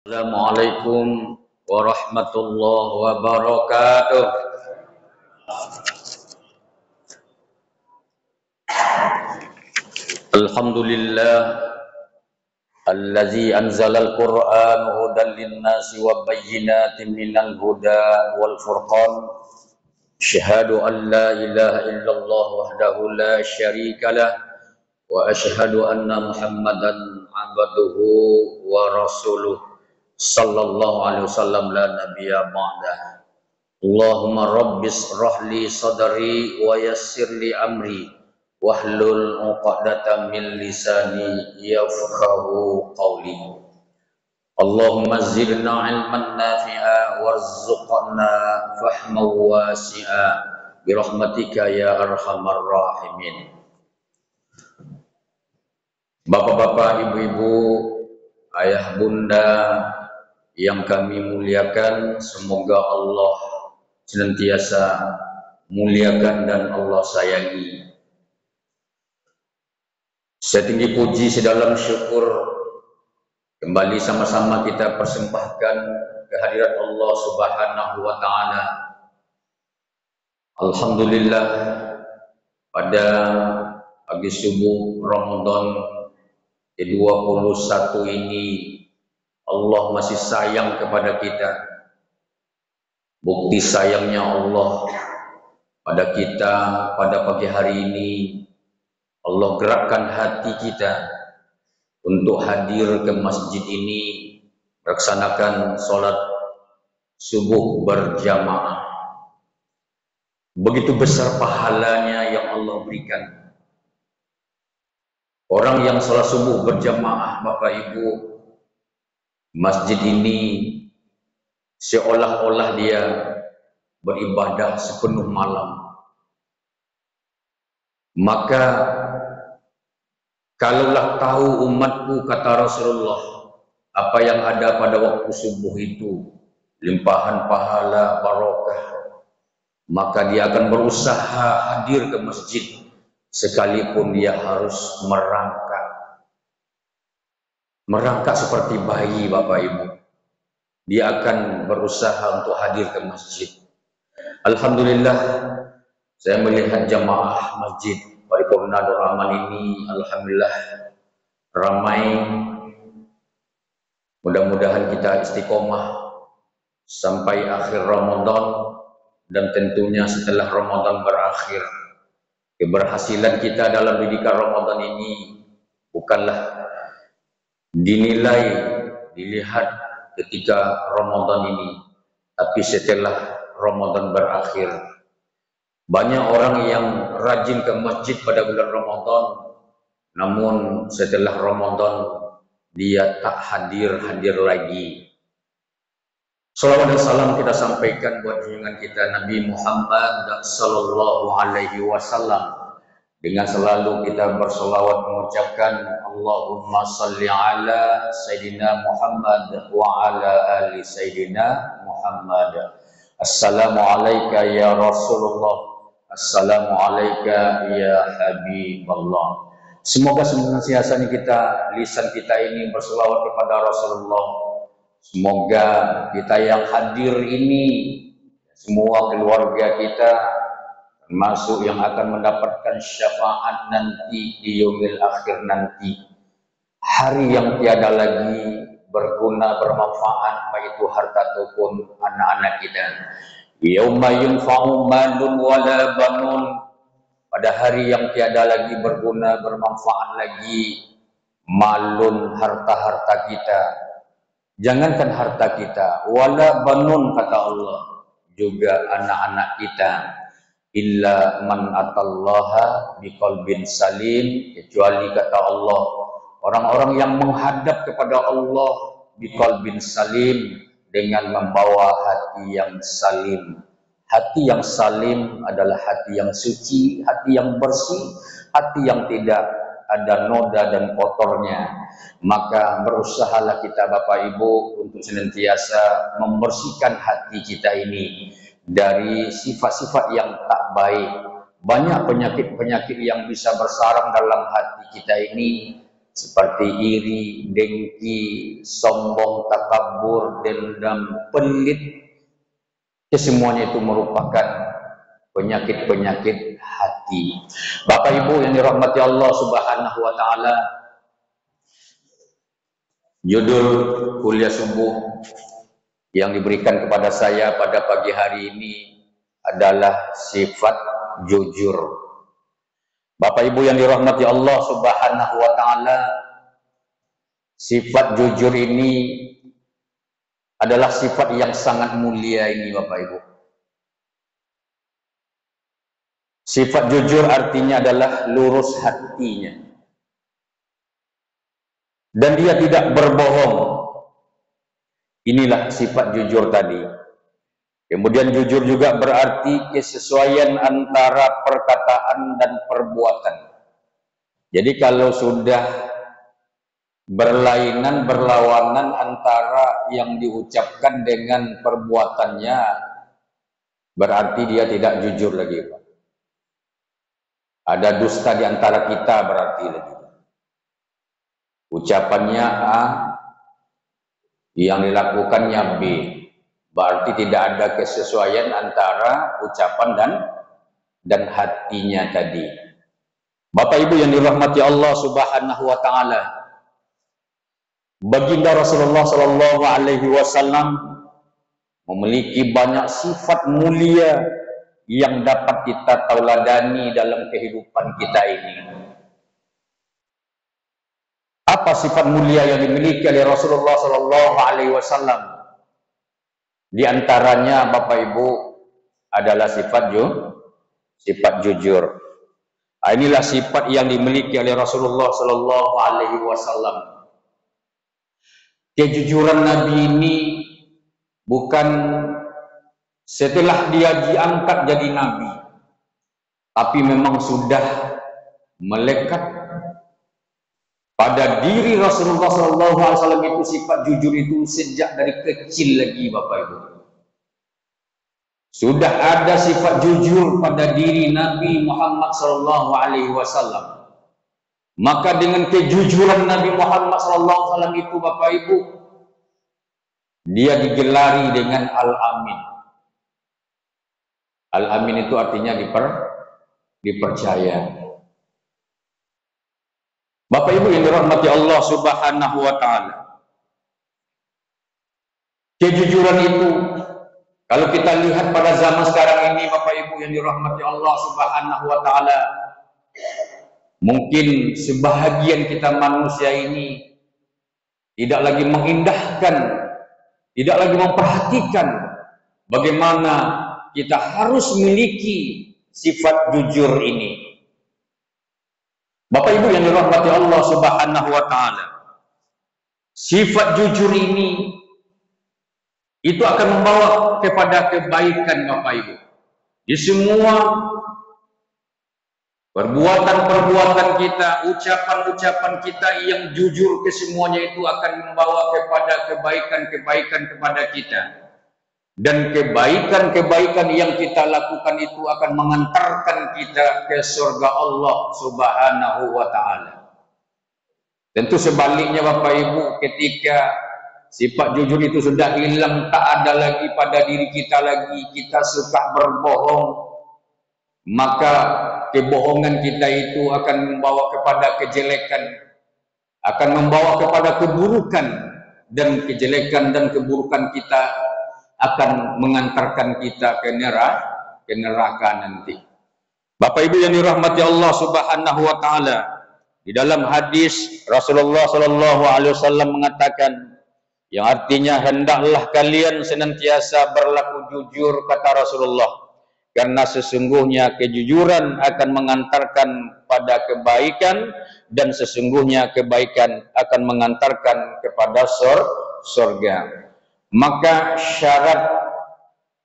Assalamualaikum warahmatullahi wabarakatuh. Alhamdulillah allazi anzalal Qur'an hudan linnasi wa bayyinatin minal huda wal furqan. Asyhadu an la ilaha illallah wahdahu la syarikalah wa asyhadu anna Muhammadan abduhu wa rasuluh sallallahu alaihi wasallam la nabiyya ba'dah. Allahumma rabbis rahli sadri wa yassir li amri wahlul 'uqdatam min lisani yafqahu qawli. Allahumma zidna ilman nafi'a warzuqna fahman wasi'a birahmatika ya arhamar rahimin. Bapak-bapak, ibu-ibu, ayah bunda yang kami muliakan, semoga Allah senantiasa muliakan dan Allah sayangi. Setinggi puji sedalam syukur kembali sama-sama kita persembahkan kehadirat Allah Subhanahu wa taala. Alhamdulillah, pada pagi subuh Ramadan ke-21 ini Allah masih sayang kepada kita. Bukti sayangnya Allah pada kita pada pagi hari ini, Allah gerakkan hati kita untuk hadir ke masjid ini, melaksanakan sholat subuh berjamaah. Begitu besar pahalanya yang Allah berikan. Orang yang sholat subuh berjamaah, Bapak Ibu, masjid ini seolah-olah dia beribadah sepenuh malam. Maka kalaulah tahu umatku, kata Rasulullah, apa yang ada pada waktu subuh itu, limpahan pahala barokah, maka dia akan berusaha hadir ke masjid sekalipun dia harus merangkak seperti bayi. Bapak Ibu, dia akan berusaha untuk hadir ke masjid. Alhamdulillah, saya melihat jamaah masjid Paripurna Nur Rahman ini, alhamdulillah ramai. Mudah-mudahan kita istiqomah sampai akhir Ramadan, dan tentunya setelah Ramadan berakhir, keberhasilan kita dalam didikan Ramadan ini bukanlah dilihat ketika Ramadan ini, tapi setelah Ramadan berakhir. Banyak orang yang rajin ke masjid pada bulan Ramadan, namun setelah Ramadan dia tak hadir lagi. Salawat dan salam kita sampaikan buat junjungan kita Nabi Muhammad sallallahu alaihi wasallam, dengan selalu kita berselawat mengucapkan Allahumma salli ala Sayyidina Muhammad wa ala ali Sayyidina Muhammad. Assalamualaikum ya Rasulullah, assalamualaikum ya Habiballah. Semoga senantiasa lisan kita ini berselawat kepada Rasulullah. Semoga kita yang hadir ini, semua keluarga kita, termasuk yang akan mendapatkan syafaat nanti di yaumil akhir nanti, hari yang tiada lagi berguna, bermanfaat, baik itu harta ataupun anak-anak kita. Yauma yunfa'u malun wala banun, pada hari yang tiada lagi berguna, bermanfaat lagi malun, harta-harta kita. Jangankan harta kita, wala banun, kata Allah, juga anak-anak kita. Illa man atallaha biqalbin salim, kecuali kata Allah, orang-orang yang menghadap kepada Allah biqalbin salim, dengan membawa hati yang salim. Hati yang salim adalah hati yang suci, hati yang bersih, hati yang tidak ada noda dan kotornya. Maka berusahalah kita Bapak Ibu untuk senantiasa membersihkan hati kita ini dari sifat-sifat yang tak baik. Banyak penyakit-penyakit yang bisa bersarang dalam hati kita ini, seperti iri, dengki, sombong, takabur, dendam, pelit, kesemuanya itu merupakan penyakit-penyakit hati. Bapak Ibu yang dirahmati Allah Subhanahu wa taala, judul kuliah subuh yang diberikan kepada saya pada pagi hari ini adalah sifat jujur. Bapak Ibu yang dirahmati Allah Subhanahu wa taala, sifat jujur ini adalah sifat yang sangat mulia ini Bapak Ibu. Sifat jujur artinya adalah lurus hatinya. Dan dia tidak berbohong. Inilah sifat jujur tadi. Kemudian jujur juga berarti kesesuaian antara perkataan dan perbuatan. Jadi kalau sudah berlainan, berlawanan antara yang diucapkan dengan perbuatannya, berarti dia tidak jujur lagi, Pak. Ada dusta di antara kita berarti lagi. Ucapannya A, yang dilakukannya B. Berarti tidak ada kesesuaian antara ucapan dan hatinya tadi. Bapak Ibu yang dirahmati Allah Subhanahu wa taala, baginda Rasulullah sallallahu alaihi wasallam memiliki banyak sifat mulia yang dapat kita tauladani dalam kehidupan kita ini. Apa sifat mulia yang dimiliki oleh Rasulullah sallallahu alaihi wasallam? Di antaranya Bapak Ibu adalah sifat jujur. Inilah sifat yang dimiliki oleh Rasulullah sallallahu alaihi wasallam. Kejujuran Nabi ini bukan setelah dia diangkat jadi nabi, tapi memang sudah melekat pada diri Rasulullah SAW itu sifat jujur itu sejak dari kecil lagi Bapak Ibu. Sudah ada sifat jujur pada diri Nabi Muhammad SAW. Maka dengan kejujuran Nabi Muhammad SAW itu Bapak Ibu, dia digelari dengan Al-Amin. Al-Amin itu artinya dipercaya. Bapak Ibu yang dirahmati Allah Subhanahu wa taala, kejujuran itu kalau kita lihat pada zaman sekarang ini Bapak Ibu yang dirahmati Allah Subhanahu wa taala, mungkin sebahagian kita manusia ini tidak lagi mengindahkan, tidak lagi memperhatikan bagaimana kita harus memiliki sifat jujur ini. Bapak Ibu yang dirahmati Allah Subhanahu wa taala, sifat jujur ini itu akan membawa kepada kebaikan Bapak Ibu. Di semua perbuatan-perbuatan kita, ucapan-ucapan kita yang jujur kesemuanya itu akan membawa kepada kebaikan-kebaikan kepada kita. Dan kebaikan-kebaikan yang kita lakukan itu akan mengantarkan kita ke surga Allah Subhanahu wa taala. Tentu sebaliknya Bapak Ibu, ketika sifat jujur itu sudah hilang, tak ada lagi pada diri kita lagi, kita suka berbohong, maka kebohongan kita itu akan membawa kepada kejelekan, akan membawa kepada keburukan, dan kejelekan dan keburukan kita akan mengantarkan kita ke neraka nanti. Bapak Ibu yang dirahmati Allah Subhanahu wa taala, di dalam hadis Rasulullah sallallahu alaihi wasallam mengatakan, yang artinya hendaklah kalian senantiasa berlaku jujur, kata Rasulullah, karena sesungguhnya kejujuran akan mengantarkan pada kebaikan, dan sesungguhnya kebaikan akan mengantarkan kepada surga. Maka syarat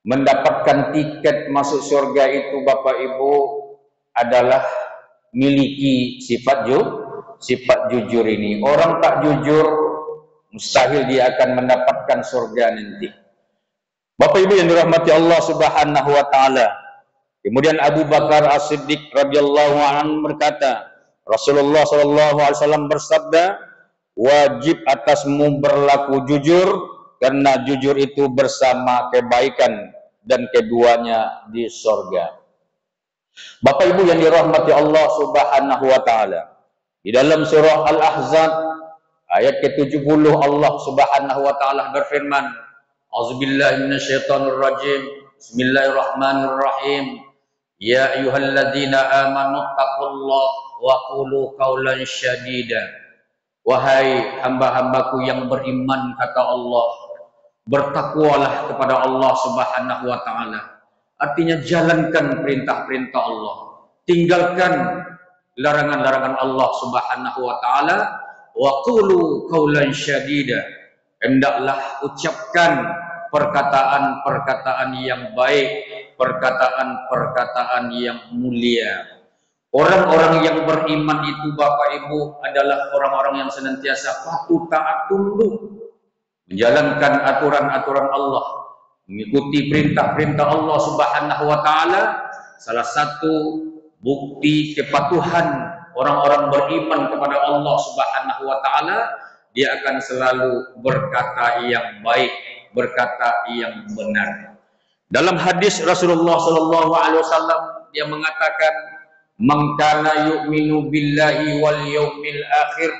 mendapatkan tiket masuk surga itu Bapak Ibu adalah miliki sifat jujur ini. Orang tak jujur mustahil dia akan mendapatkan surga nanti. Bapak Ibu yang dirahmati Allah Subhanahu wa taala. Kemudian Abu Bakar As-Siddiq radhiyallahu anhu berkata, Rasulullah Shallallahu Alaihi Wasallam bersabda, wajib atasmu berlaku jujur, karena jujur itu bersama kebaikan dan keduanya di sorga. Bapak Ibu yang dirahmati Allah Subhanahu wa taala, di dalam surah Al-Ahzab ayat ke-70 Allah Subhanahu wa taala berfirman, A'udzubillahi minasyaitonir rajim. Bismillahirrahmanirrahim. Ya ayyuhalladzina amanu taqullaha wa qulu qawlan syadida. Wahai hamba-hambaku yang beriman, kata Allah, bertakwalah kepada Allah Subhanahu wa taala. Artinya jalankan perintah-perintah Allah, tinggalkan larangan-larangan Allah Subhanahu wa taala. Wa qulu qaulan syadida, hendaklah ucapkan perkataan-perkataan yang baik, perkataan-perkataan yang mulia. Orang-orang yang beriman itu Bapak Ibu adalah orang-orang yang senantiasa patuh taat tunduk, menjalankan aturan-aturan Allah, mengikuti perintah-perintah Allah Subhanahu wa taala. Salah satu bukti kepatuhan orang-orang beriman kepada Allah Subhanahu wa taala, dia akan selalu berkata yang baik, berkata yang benar. Dalam hadis Rasulullah Shallallahu Alaihi Wasallam dia mengatakan, "Man kana yu'minu billahi wal yaumil akhir."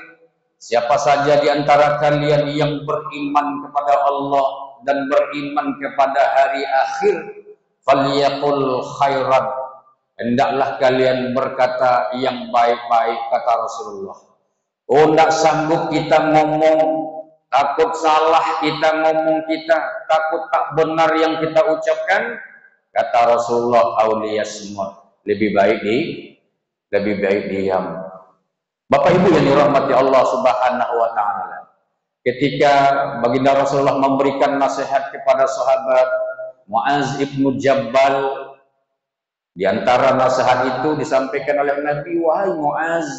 Siapa saja di antara kalian yang beriman kepada Allah dan beriman kepada hari akhir, falyaqul khairan, hendaklah kalian berkata yang baik-baik, kata Rasulullah. Oh, tidak sanggup kita ngomong, takut salah kita ngomong, kita takut tak benar yang kita ucapkan, kata Rasulullah, auliyasmut, lebih baik diam. Bapak Ibu yang dirahmati Allah Subhanahu wa taala, ketika baginda Rasulullah memberikan nasihat kepada sahabat Mu'az ibnu Jabal, di antara nasihat itu disampaikan oleh Nabi, wahai Mu'az,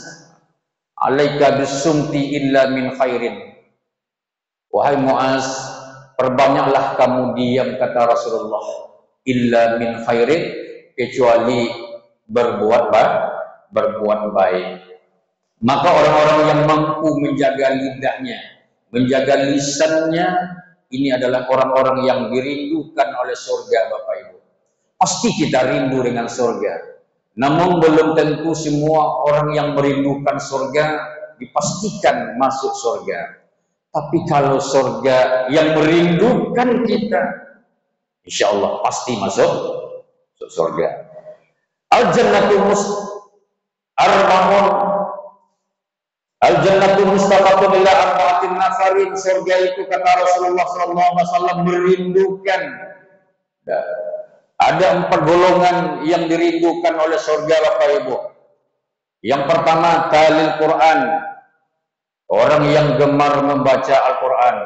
alaika bisumti illa min khairin. Wahai Mu'az, perbanyaklah kamu diam, kata Rasulullah, illa min khairin, kecuali berbuat baik. Maka orang-orang yang mampu menjaga lidahnya, menjaga lisannya, ini adalah orang-orang yang dirindukan oleh surga. Bapak Ibu, pasti kita rindu dengan surga, namun belum tentu semua orang yang merindukan surga dipastikan masuk surga. Tapi kalau surga yang merindukan kita, insya Allah pasti masuk surga. Al-jannatu mustaqatun ila arba'atin nafarin. Surga itu, kata Rasulullah SAW, merindukan. Ada 4 golongan yang dirindukan oleh surga, Bapak Ibu. Yang pertama, talil Quran, orang yang gemar membaca Al-Quran,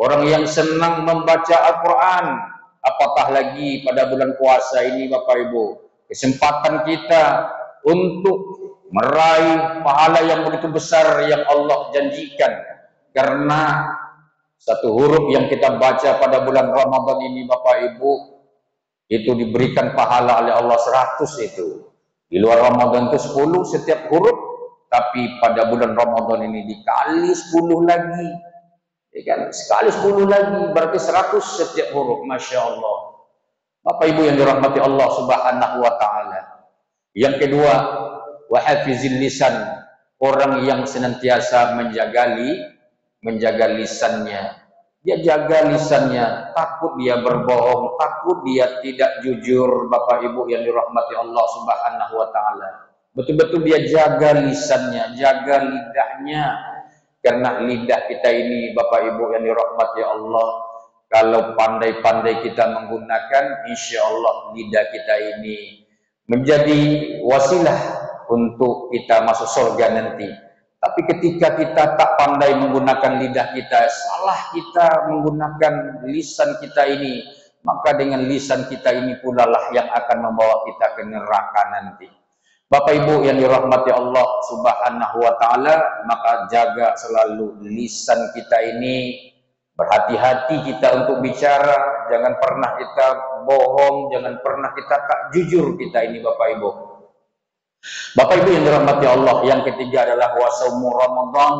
orang yang senang membaca Al-Quran. Apatah lagi pada bulan puasa ini, Bapak Ibu, kesempatan kita untuk meraih pahala yang begitu besar yang Allah janjikan, karena satu huruf yang kita baca pada bulan Ramadan ini, Bapak Ibu, itu diberikan pahala oleh Allah 100 itu. Di luar Ramadan itu 10 setiap huruf, tapi pada bulan Ramadan ini dikali 10 lagi, ya kan? Sekali 10 lagi berarti 100 setiap huruf. Masya Allah. Bapak Ibu yang dirahmati Allah Subhanahu wa taala. Yang kedua, wa hafizil lisan, orang yang senantiasa menjaga lisannya. Dia jaga lisannya, takut dia berbohong, takut dia tidak jujur. Bapak Ibu yang dirahmati Allah Subhanahu wa taala, betul-betul dia jaga lisannya, jaga lidahnya. Karena lidah kita ini, Bapak Ibu yang dirahmati Allah, kalau pandai-pandai kita menggunakan, insya Allah lidah kita ini menjadi wasilah untuk kita masuk surga nanti. Tapi ketika kita tak pandai menggunakan lidah kita, salah kita menggunakan lisan kita ini, maka dengan lisan kita ini pula lah yang akan membawa kita ke neraka nanti. Bapak Ibu yang dirahmati Allah Subhanahu wa taala, maka jaga selalu lisan kita ini. Berhati-hati kita untuk bicara, jangan pernah kita bohong, jangan pernah kita tak jujur kita ini, Bapak Ibu. Bapak Ibu yang dirahmati Allah, yang ketiga adalah wasaumu Ramadan,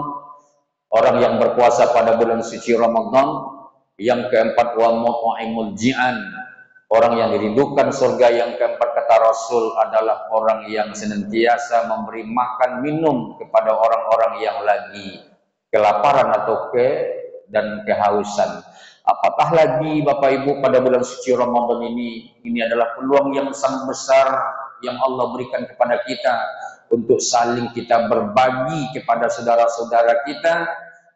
orang yang berpuasa pada bulan suci Ramadan. Yang keempat wa mut'imul ji'an, orang yang dirindukan surga. Yang keempat kata Rasul adalah orang yang senantiasa memberi makan minum kepada orang-orang yang lagi kelaparan atau dan kehausan. Apatah lagi Bapak Ibu pada bulan suci Ramadan ini adalah peluang yang sangat besar yang Allah berikan kepada kita untuk saling kita berbagi kepada saudara-saudara kita,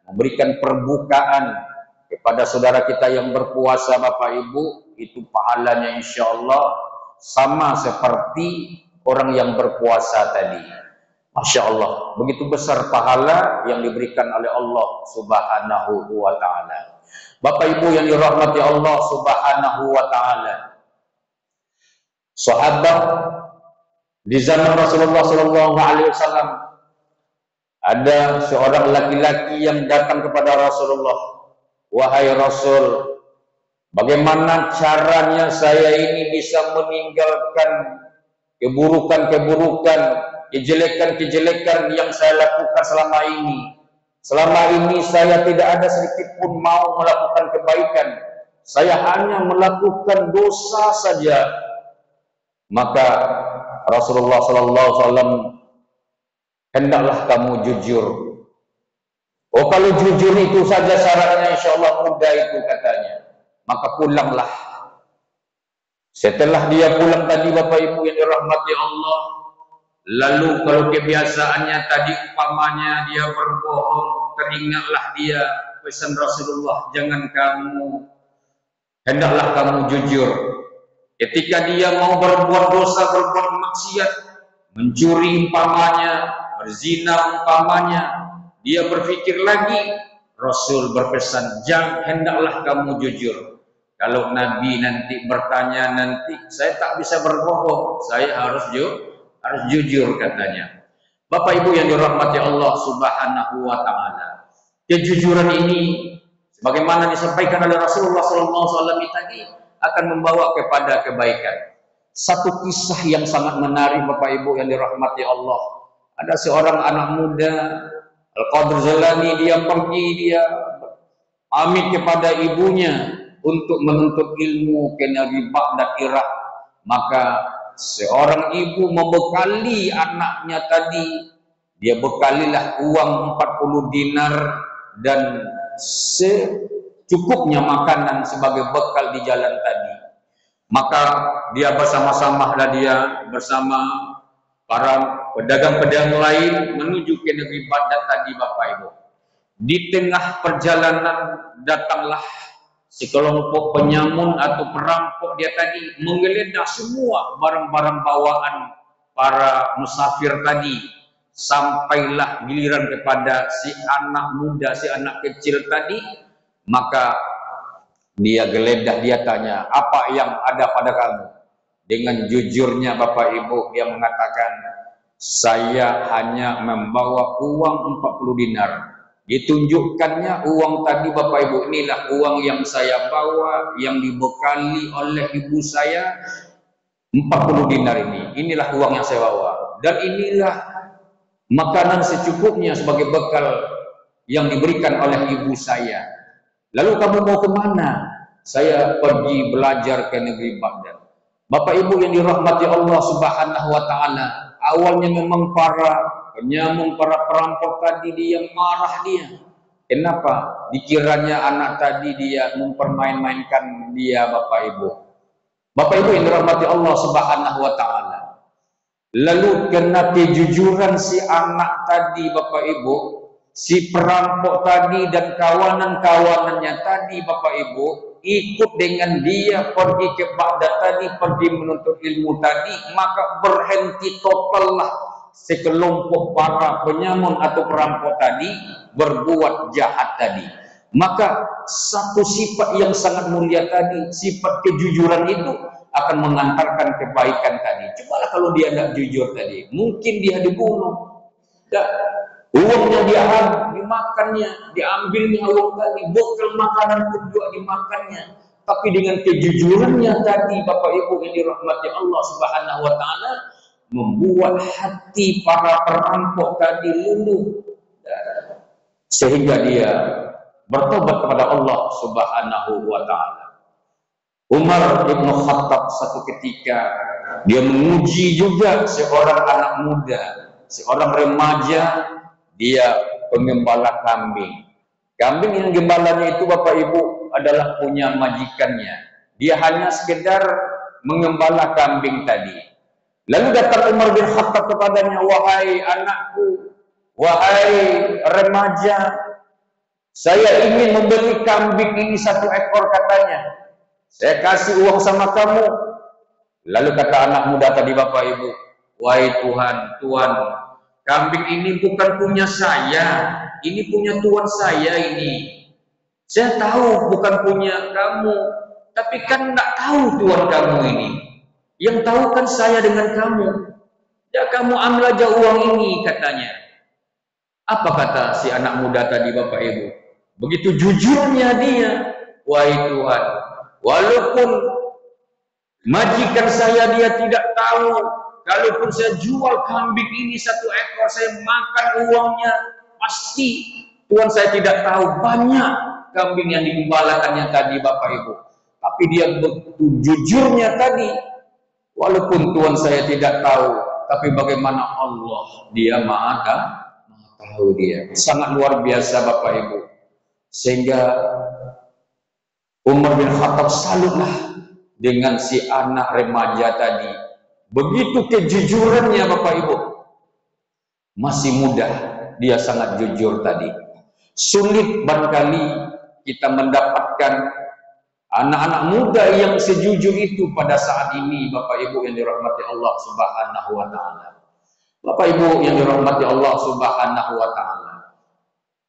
memberikan perbukaan kepada saudara kita yang berpuasa. Bapak Ibu, itu pahalanya insya Allah sama seperti orang yang berpuasa tadi. Masya Allah, begitu besar pahala yang diberikan oleh Allah Subhanahu wa Ta'ala. Bapak Ibu yang dirahmati Allah Subhanahu wa Ta'ala, sahabat di zaman Rasulullah SAW, ada seorang laki-laki yang datang kepada Rasulullah. Wahai Rasul, bagaimana caranya saya ini bisa meninggalkan keburukan-keburukan, kejelekan-kejelekan yang saya lakukan selama ini? Selama ini saya tidak ada sedikit pun mau melakukan kebaikan. Saya hanya melakukan dosa saja. Maka Rasulullah SAW, hendaklah kamu jujur. Oh, kalau jujur itu saja syaratnya, insya Allah mudah itu katanya. Maka pulanglah. Setelah dia pulang tadi Bapak Ibu yang dirahmati Allah, lalu kalau kebiasaannya tadi umpamanya dia berbohong, teringatlah dia pesan Rasulullah, hendaklah kamu jujur. Ketika dia mau berbuat dosa, berbuat maksiat, mencuri umpamanya, berzina umpamanya, dia berpikir lagi. Rasul berpesan, hendaklah kamu jujur. Kalau Nabi nanti bertanya, nanti saya tak bisa berbohong, saya harus jujur katanya. Bapak Ibu yang dirahmati Allah Subhanahu wa Ta'ala, kejujuran ini sebagaimana disampaikan oleh Rasulullah SAW tadi akan membawa kepada kebaikan. Satu kisah yang sangat menarik Bapak Ibu yang dirahmati Allah. Ada seorang anak muda Al-Qadir Jalani, dia pamit kepada ibunya untuk menuntut ilmu ke negeri Baghdad, Irak. Maka seorang ibu membekali anaknya tadi, dia bekalilah uang 40 dinar dan secukupnya makanan sebagai bekal di jalan tadi. Maka dia bersama-sama bersama para pedagang-pedagang lain menuju ke negeri Baghdad tadi Bapak Ibu. Di tengah perjalanan datanglah sekelompok penyamun atau perampok dia tadi, menggeledah semua barang-barang bawaan para musafir tadi. Sampailah giliran kepada si anak muda, si anak kecil tadi. Maka dia geledah, dia tanya, apa yang ada pada kamu? Dengan jujurnya Bapak Ibu dia mengatakan, saya hanya membawa uang 40 dinar. Ditunjukkannya uang tadi Bapak Ibu, inilah uang yang saya bawa, yang dibekali oleh ibu saya, 40 dinar ini. Inilah uang yang saya bawa. Dan inilah makanan secukupnya sebagai bekal yang diberikan oleh ibu saya. Lalu kamu mau kemana? Saya pergi belajar ke negeri Baghdad. Bapak Ibu yang dirahmati Allah Subhanahu wa Ta'ala, awalnya memang para penyamun, para perampok tadi dia marah dia. Kenapa? Dikiranya anak tadi dia mempermain-mainkan dia Bapak Ibu. Bapak Ibu yang dirahmati Allah Subhanahu wa Ta'ala. Lalu karena kejujuran si anak tadi Bapak Ibu, si perampok tadi dan kawanan-kawanannya tadi Bapak Ibu ikut dengan dia pergi ke Baghdad tadi, pergi menuntut ilmu tadi. Maka berhenti totallah sekelompok para penyamun atau perampok tadi berbuat jahat tadi. Maka satu sifat yang sangat mulia tadi, sifat kejujuran itu akan mengantarkan kebaikan tadi. Cobalah kalau dia tidak jujur tadi, mungkin dia dibunuh. Uangnya dia dimakannya, diambilnya uang tadi, bekal makanan kedua dimakannya. Tapi dengan kejujurannya tadi Bapak Ibu yang dirahmati Allah Subhanahu wa Ta'ala, membuat hati para perampok tadi luluh, sehingga dia bertobat kepada Allah Subhanahu wa taala. Umar bin Khattab satu ketika dia menguji juga seorang anak muda, seorang remaja, dia pengembala kambing. Kambing yang gembalanya itu Bapak Ibu adalah punya majikannya. Dia hanya sekedar mengembala kambing tadi. Lalu datang Umar bin Khattab kepadanya, "Wahai anakku, wahai remaja, saya ingin membeli kambing ini 1 ekor," katanya. "Saya kasih uang sama kamu." Lalu kata anak muda tadi Bapak Ibu, "Wahai Tuhan, Tuhan, kambing ini bukan punya saya, ini punya Tuhan saya ini. Saya tahu bukan punya kamu, tapi kan nggak tahu Tuhan kamu ini. Yang tahu kan saya dengan kamu. Ya kamu ambil aja uang ini," katanya. Apa kata si anak muda tadi Bapak Ibu? Begitu jujurnya dia, "Wahai Tuhan, walaupun majikan saya dia tidak tahu, kalaupun saya jual kambing ini 1 ekor, saya makan uangnya, pasti Tuhan saya tidak tahu banyak kambing yang digembalakannya tadi Bapak Ibu. Tapi dia begitu jujurnya tadi, walaupun Tuhan saya tidak tahu, tapi bagaimana Allah, dia maha tahu dia." Sangat luar biasa Bapak Ibu. Sehingga Umar bin Khattab salutlah dengan si anak remaja tadi. Begitu kejujurannya Bapak Ibu. Masih muda, dia sangat jujur tadi. Sulit barangkali kita mendapatkan anak-anak muda yang sejujur itu pada saat ini Bapak Ibu yang dirahmati Allah Subhanahu wa taala. Bapak Ibu yang dirahmati Allah Subhanahu wa taala.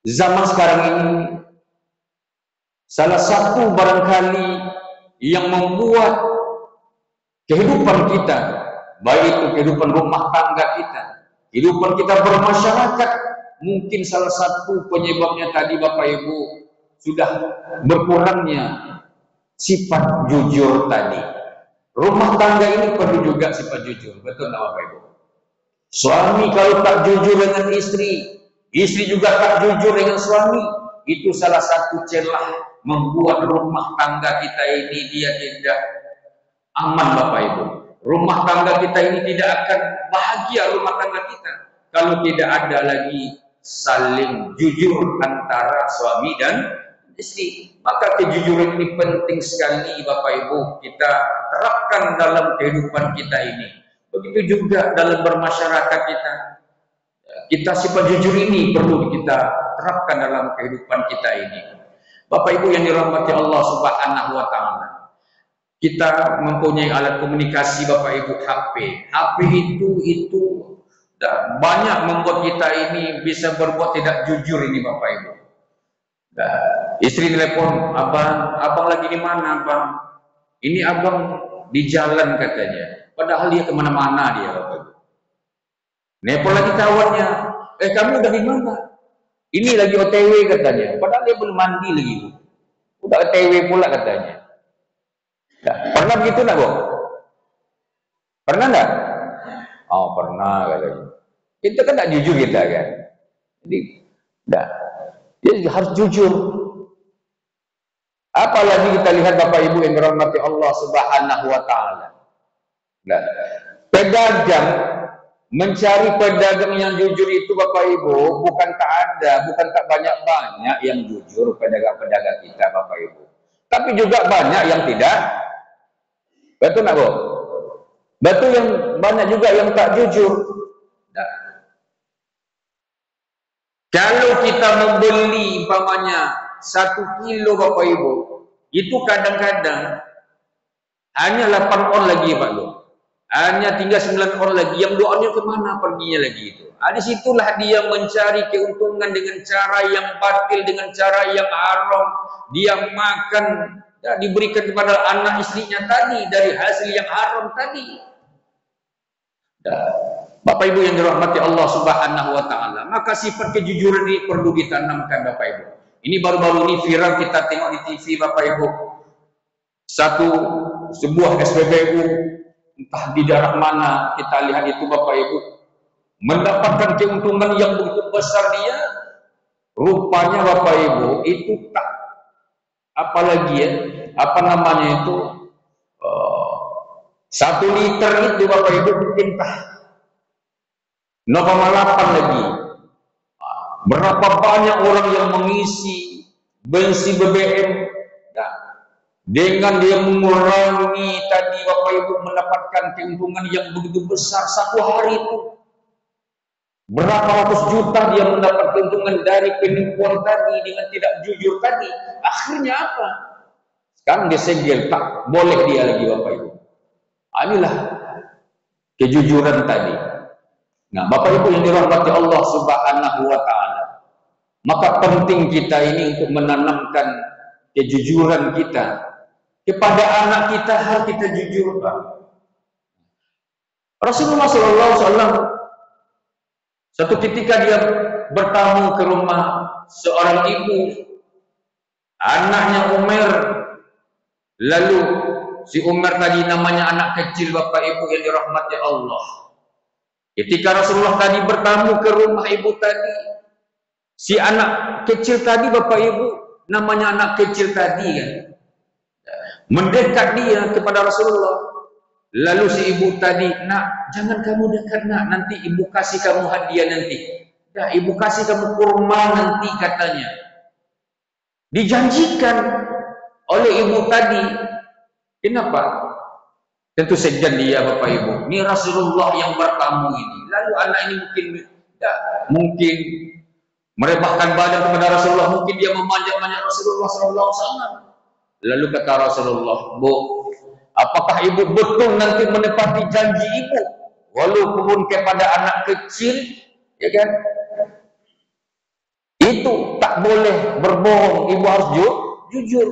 Zaman sekarang ini salah satu barangkali yang membuat kehidupan kita, baik itu kehidupan rumah tangga kita, kehidupan kita bermasyarakat, mungkin salah satu penyebabnya tadi Bapak Ibu sudah berkurangnya sifat jujur tadi. Rumah tangga ini perlu juga sifat jujur, betul nggak Bapak Ibu? Suami kalau tak jujur dengan istri, istri juga tak jujur dengan suami, itu salah satu celah membuat rumah tangga kita ini dia tidak aman Bapak Ibu. Rumah tangga kita ini tidak akan bahagia rumah tangga kita kalau tidak ada lagi saling jujur antara suami dan istri. Maka kejujuran ini penting sekali Bapak Ibu kita terapkan dalam kehidupan kita ini. Begitu juga dalam bermasyarakat kita. Kita sifat jujur ini perlu kita terapkan dalam kehidupan kita ini. Bapak Ibu yang dirahmati Allah Subhanahu wa taala. Kita mempunyai alat komunikasi Bapak Ibu, HP. HP itu banyak membuat kita ini bisa berbuat tidak jujur ini Bapak Ibu. Istri telepon, abang lagi di mana abang? Ini abang di jalan katanya. Padahal dia kemana-mana dia Bapak Ibu. Nelpon lagi kawannya, kamu udah di mana? Ini lagi OTW katanya. Padahal dia belum mandi lagi. Udah OTW pula katanya. Nah, pernah begitu nak, Bang? Pernah enggak? Oh, pernah katanya. Kita kan tak jujur kita kan. Jadi, dia harus jujur. Apalagi kita lihat Bapak Ibu yang dirahmati Allah Subhanahu wa taala. Nah, pedagang mencari pedagang yang jujur itu Bapak Ibu bukan tak ada, bukan tak banyak-banyak yang jujur pedagang-pedagang kita Bapak Ibu. Tapi juga banyak yang tidak. Betul nak, Bu? Betul yang banyak juga yang tak jujur. Nah, kalau kita membeli umpamanya 1 kilo Bapak Ibu, itu kadang-kadang hanya 8 on lagi Pak Ibu. Hanya tinggal 9 orang lagi, yang 2 orangnya kemana perginya lagi itu. Disitulah dia mencari keuntungan dengan cara yang batil, dengan cara yang haram. Dia makan, diberikan kepada anak istrinya tadi dari hasil yang haram tadi. Bapak Ibu yang dirahmati Allah Subhanahu wa taala, maka sifat kejujuran ini perlu ditanamkan Bapak Ibu. Ini baru-baru ini viral kita tengok di TV Bapak Ibu. Sebuah SPBU entah di daerah mana, kita lihat itu Bapak Ibu, mendapatkan keuntungan yang begitu besar dia, rupanya Bapak Ibu itu tak, apalagi ya, apa namanya itu, 1 liter itu Bapak Ibu mungkin 0,8 lagi. Berapa banyak orang yang mengisi bensin BBM, nah, dengan dia mengurangi tadi Bapak Ibu mendapatkan keuntungan yang begitu besar 1 hari itu. Berapa ratus juta dia mendapat keuntungan dari penipuan tadi dengan tidak jujur tadi. Akhirnya apa? Sekarang dia segel, tak boleh dia lagi Bapak Ibu. Inilah kejujuran tadi. Nah, Bapak Ibu yang dirahmati Allah Subhanahu wa taala. Maka penting kita ini untuk menanamkan kejujuran kita kepada anak kita, hal kita jujur, Pak. Rasulullah SAW satu ketika dia bertamu ke rumah seorang ibu, anaknya Umar. Lalu si Umar tadi namanya anak kecil Bapak Ibu yang dirahmati Allah. Ketika Rasulullah tadi bertamu ke rumah ibu tadi, si anak kecil tadi Bapak Ibu, namanya anak kecil tadi kan, mendekat dia kepada Rasulullah. Lalu si ibu tadi, nak, jangan kamu dekat nak, nanti ibu kasih kamu hadiah nanti. Nah, ibu kasih kamu kurma nanti katanya. Dijanjikan oleh ibu tadi. Kenapa? Tentu segan dia Bapak Ibu. Ini Rasulullah yang bertamu ini. Lalu anak ini mungkin merebahkan badan kepada Rasulullah, mungkin dia memanjat-manjat Rasulullah SAW. Lalu kata Rasulullah, Bu, apakah ibu betul nanti menepati janji ibu, walaupun kepada anak kecil, ya kan? Itu tak boleh berbohong, ibu harus jujur.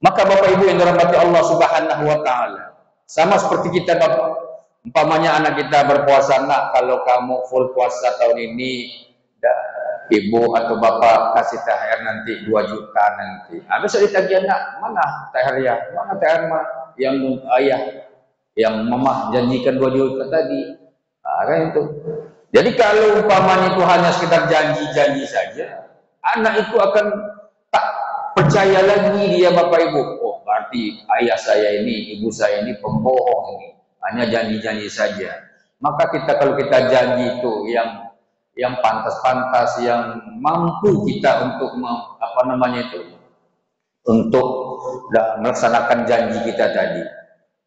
Maka Bapak Ibu yang dirahmati Allah Subhanahu wa taala, sama seperti kita Bapak, umpamanya anak kita berpuasa, nak, kalau kamu full puasa tahun ini, ibu atau bapak kasih THR nanti 2 juta nanti. Besok ditagih anak, mana THR ya? Mana THR yang ayah, yang mama janjikan 2 juta tadi? Kan itu. Jadi kalau umpamanya itu hanya sekedar janji-janji saja, anak itu akan tak percaya lagi dia Bapak Ibu. Oh, berarti ayah saya ini, ibu saya ini pembohong ini. Hanya janji-janji saja. Maka kalau kita janji itu yang pantas-pantas, yang mampu kita untuk untuk melaksanakan janji kita tadi.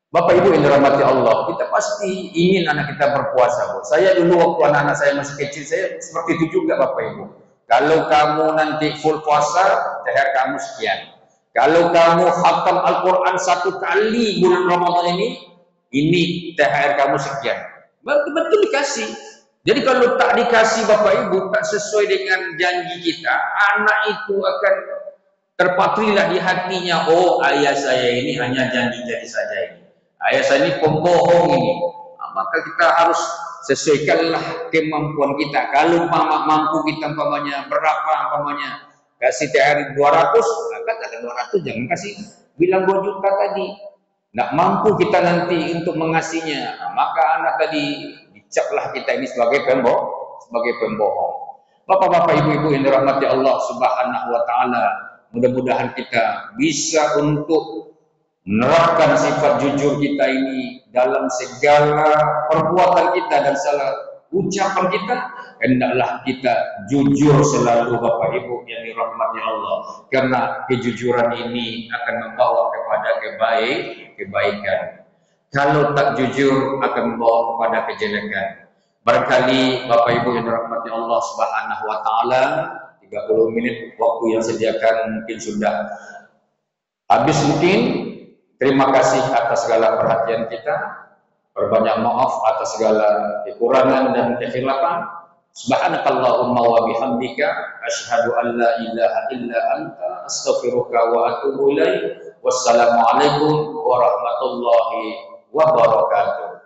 Bapak Ibu yang dirahmati Allah, kita pasti ingin anak kita berpuasa. Bu. Saya dulu waktu anak-anak saya masih kecil, saya seperti itu juga Bapak Ibu. Kalau kamu nanti full puasa, THR kamu sekian. Kalau kamu khatam Al-Quran 1 kali bulan Ramadan ini THR kamu sekian. Betul dikasih. Jadi kalau tak dikasih Bapak Ibu, tak sesuai dengan janji kita, anak itu akan terpatrilah di hatinya, oh ayah saya ini hanya janji-janji saja ini. Ayah saya ini pembohong ini. Maka kita harus sesuaikanlah kemampuan kita. Kalau mampu kita berapa kasih THR 200, katakan 200, jangan kasih bilang 2 juta tadi. Nggak mampu kita nanti untuk mengasihnya, maka anak tadi dicaplah kita ini sebagai pembohong. Bapak-bapak, ibu-ibu yang dirahmati Allah Subhanahu wa taala, mudah-mudahan kita bisa untuk menerapkan sifat jujur kita ini dalam segala perbuatan kita dan segala ucapan kita. Hendaklah kita jujur selalu Bapak Ibu yang dirahmati Allah, karena kejujuran ini akan membawa kepada kebaikan. Kalau tak jujur akan membawa kepada kejelekan. Barangkali Bapak Ibu yang dirahmati Allah Subhanahu wa taala, 30 menit waktu yang sediakan mungkin sudah habis mungkin. Terima kasih atas segala perhatian kita. Berbanyak maaf atas segala kekurangan dan kekhilafan. Subhanakallahumma wa bihamdika asyhadu an la ilaha illa anta astaghfiruka wa atubu ilaik. Wassalamualaikum warahmatullahi wabarakatuh.